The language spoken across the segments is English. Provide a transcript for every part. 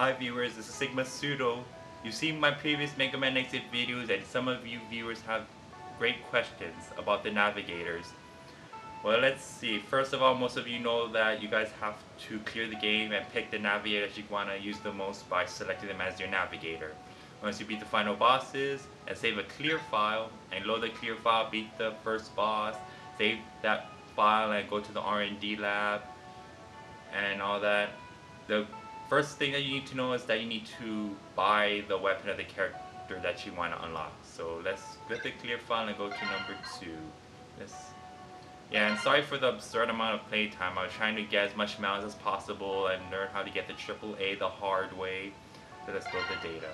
Hi viewers, this is Sigma Pseudo. You've seen my previous Mega Man X8 videos and some of you viewers have great questions about the Navigators. Well, let's see. First of all, most of you know that you guys have to clear the game and pick the Navigator that you want to use the most by selecting them as your Navigator. Once you beat the final bosses and save a clear file and load the clear file, beat the first boss, save that file and go to the R&D lab and all that. The first thing that you need to know is that you need to buy the weapon of the character that you want to unlock. So let's get the clear file and go to number 2. Let's, yeah, and sorry for the absurd amount of playtime. I was trying to get as much mounts as possible and learn how to get the AAA the hard way. So let's go to the data.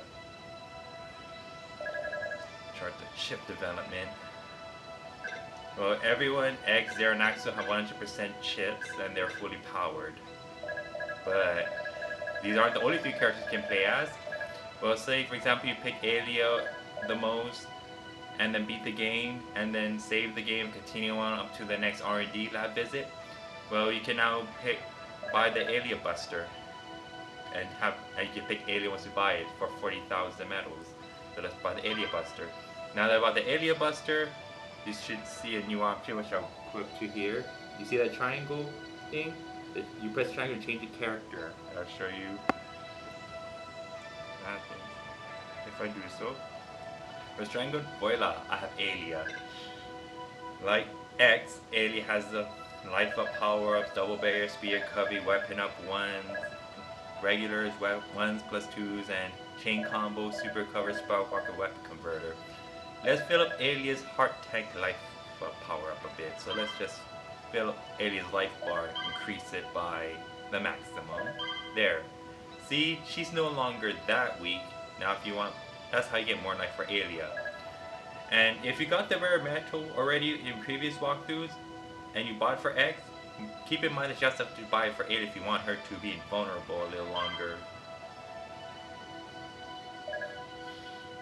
Chart the chip development. Well, everyone, X, Zero, and Axel have 100% chips and they're fully powered. But these aren't the only 3 characters you can play as. Well, say for example you pick Alia the most and then beat the game and then save the game, continue on up to the next R&D lab visit. Well, you can now buy the Alia Buster and you can pick Alia once you buy it for 40,000 medals. So let's buy the Alia Buster. Now that I bought the Alia Buster, you should see a new option which I'll click to here. You see that triangle thing? You press triangle to change the character. I'll show you what happens if I do so. Press triangle, voila, I have Alia. Like X, Alia has the life up power-ups, double barrier, speed recovery, weapon up 1s, regulars, 1s plus 2s, and chain combo, super cover, spark walker, weapon converter. Let's fill up Alia's heart tank life power up a bit. So let's just fill up Alia's life bar, increase it by the maximum. There. See, she's no longer that weak. Now if you want, that's how you get more life for Alia. And if you got the rare metal already in previous walkthroughs, and you bought it for X, keep in mind that you just have to buy it for Alia if you want her to be invulnerable a little longer.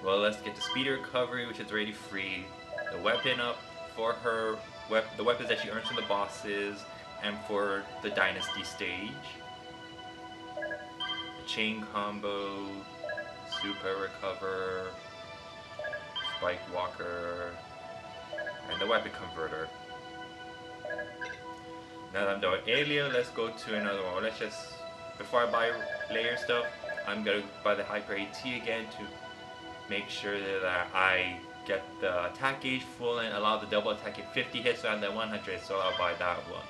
Well, let's get the speed recovery, which is already free. The weapon up for her, the weapons that she earns from the bosses, and for the Dynasty stage. The chain combo, super recover, spike walker, and the weapon converter. Now that I'm done with Alia, let's go to another one. Let's just, before I buy layer stuff, I'm gonna buy the Hyper AT again to make sure that I get the attack gauge full and allow the double attack at 50 hits and then 100, so I'll buy that one.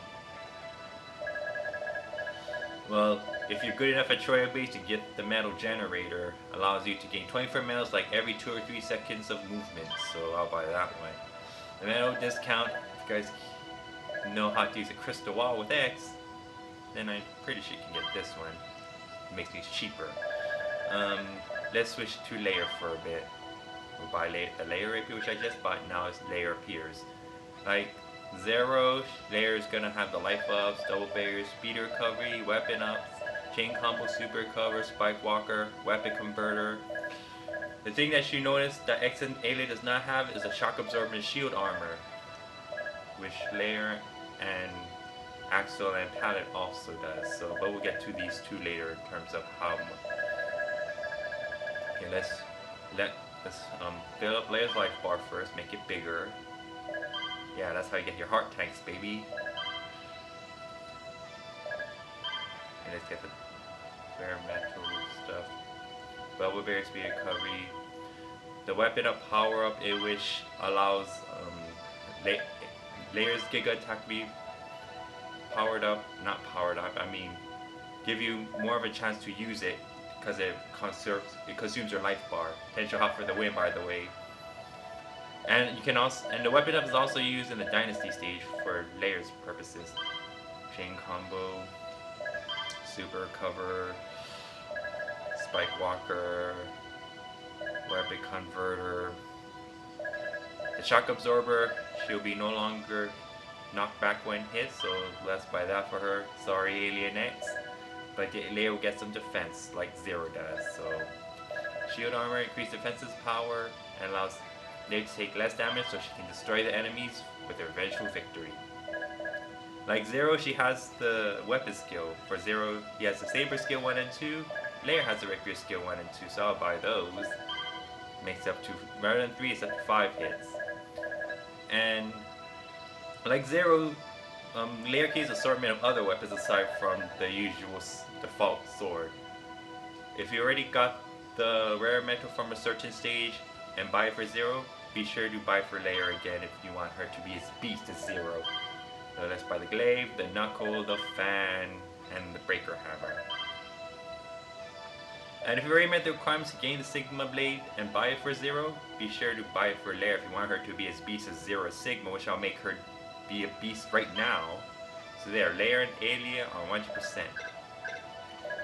Well, if you're good enough at Troya Base to get the metal generator, allows you to gain 24 metals like every 2 or 3 seconds of movement, so I'll buy that one. The metal discount, if you guys know how to use a crystal wall with X, then I'm pretty sure you can get this one. It makes these cheaper. Let's switch to layer for a bit. We'll buy the layer rapier, which I just bought. Now it's layer appears. Like Zero, layer is gonna have the life ups, double barrier, speed recovery, weapon ups, chain combo, super recover, spike walker, weapon converter. The thing that you notice that X and Alia does not have is a shock absorbent shield armor, which layer and Axel and Pallette also does. So, but we'll get to these 2 later in terms of how much. Okay, let's fill up Leia's life bar first, make it bigger. Yeah, that's how you get your heart tanks, baby. And let's get the bare metal stuff. Double barrier speed recovery. The weapon up power up, which allows Leia's Giga attack to be powered up, not powered up, I mean give you more of a chance to use it because it consumes your life bar. Potential hop for the win, by the way. And you can also, and the weapon up is also used in the Dynasty stage for layers purposes. Chain combo, super recover, spike walker, weapon converter. The shock absorber, she'll be no longer knocked back when hit, so let's buy that for her. Sorry, Alien X. But Alia will get some defense like Zero does. So shield armor, increased defensive power, and allows Alia to take less damage so she can destroy the enemies with her eventual victory. Like Zero, she has the weapon skill. For Zero, he has the saber skill 1 and 2. Layer has a rapier skill 1 and 2, so I'll buy those. Makes up to, rather than 3, it's up to 5 hits. And like Zero, Layer carries assortment of other weapons aside from the usual default sword. If you already got the rare metal from a certain stage and buy it for Zero, be sure to buy for Layer again if you want her to be as beast as Zero. So let's buy the glaive, the knuckle, the fan, and the breaker hammer. And if you already met the requirements to gain the Sigma blade and buy it for Zero, be sure to buy it for Layer if you want her to be as beast as Zero Sigma, which I'll make her be a beast right now. So there, Layer and Alia are 100%.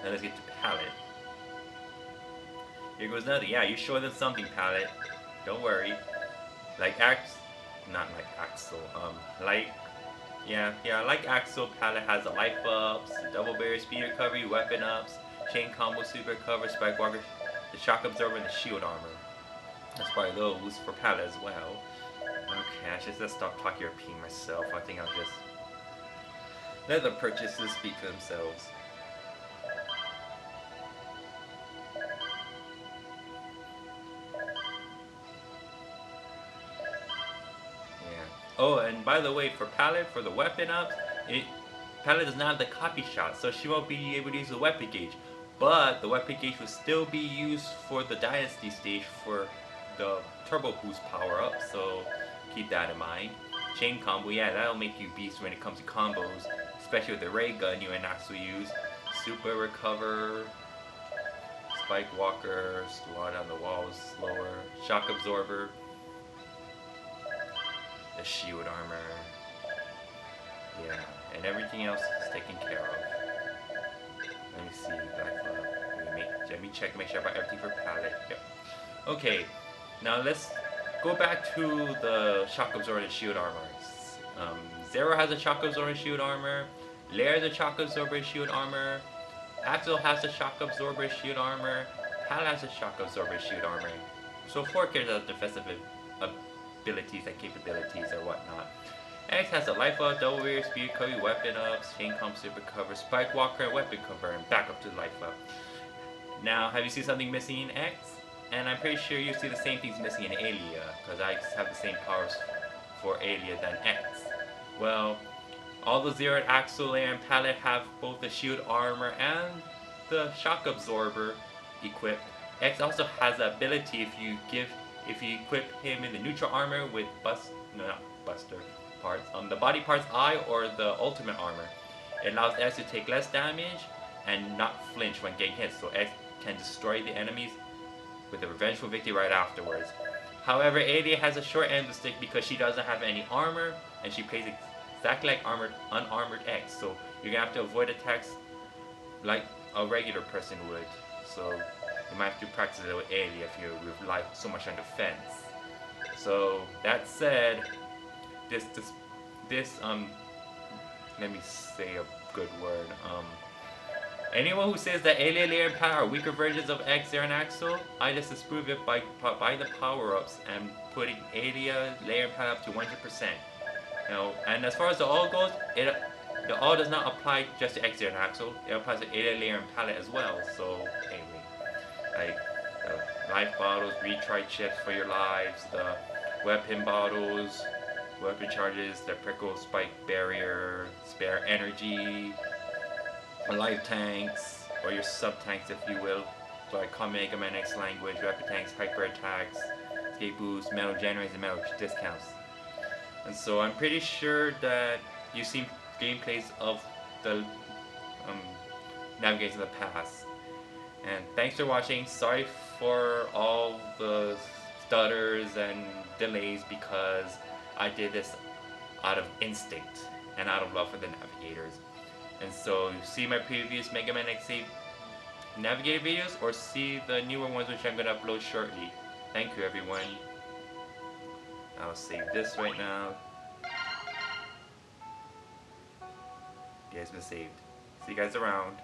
Now let's get to Pallette. Here goes nothing. Yeah, you show them something, Pallette. Don't worry. Like not like Axel. Like Axel, Pallette has the life ups, double barrier speed recovery, weapon ups, chain combo super recover, spike walker, the shock absorber, and the shield armor. Let's buy those for Pallette as well. Okay, let's stop talking or repeating myself. I think I'll just let the purchases speak for themselves. Oh, and by the way, for Pallette, for the weapon ups, Pallette does not have the copy shot, so she won't be able to use the weapon gauge. But the weapon gauge will still be used for the Dynasty stage for the Turbo Boost power up, so keep that in mind. Chain combo, yeah, that'll make you beast when it comes to combos, especially with the ray gun you and Axel use. Super recover, spike walker, slide on the walls slower, shock absorber. The shield armor, yeah, and everything else is taken care of. Let me see, let me check, make sure I buy everything for Pallette. Yep. Okay, now let's go back to the shock absorber and shield armors. Zero has a shock absorber and shield armor. Lair has a shock absorber and shield armor. Axel has a shock absorber and shield armor. Pallette has a shock absorber and shield armor. So 4 characters have defensive abilities and capabilities or whatnot. X has a life up, double barrier, speed recovery, weapon ups, chain combo, super cover, spike walker, and weapon cover, and back up to life up. Now, have you seen something missing in X? And I'm pretty sure you see the same things missing in Alia, because I have the same powers for Alia than X. Well, all the Zero, Axel, Lair, and Pallette have both the shield armor and the shock absorber equipped. X also has the ability if you equip him in the neutral armor with Buster parts, the body parts eye or the ultimate armor. It allows X to take less damage and not flinch when getting hit, so X can destroy the enemies with a revengeful victory right afterwards. However, Alia has a short end of the stick because she doesn't have any armor and she plays exactly like unarmored X, so you're gonna have to avoid attacks like a regular person would. So you might have to practice it with Alia if you rely so much on defense. So that said, this let me say a good word. Anyone who says that Alia, Lair, and Pallette are weaker versions of X, Zero, and Axel, I just disprove it by buying the power-ups and putting Alia, Lair, and Pallette up to 100%. And as far as the all goes, the all does not apply just to X, Zero, and Axel. It applies to Alia, Lair, and Pallette as well. So anyway, like the life bottles, retry chips for your lives, the weapon bottles, weapon charges, the prickle spike barrier, spare energy, life tanks, or your sub tanks if you will. So I call Mega Man X language, weapon tanks, hyper attacks, escape boosts, metal generators, and metal discounts. And so I'm pretty sure that you've seen gameplays of the Navigators in the past. And thanks for watching. Sorry for all the stutters and delays because I did this out of instinct and out of love for the Navigators. And so see my previous Mega Man X8 Navigator videos or see the newer ones which I'm going to upload shortly. Thank you everyone. I'll save this right now. Yeah, it's been saved. See you guys around.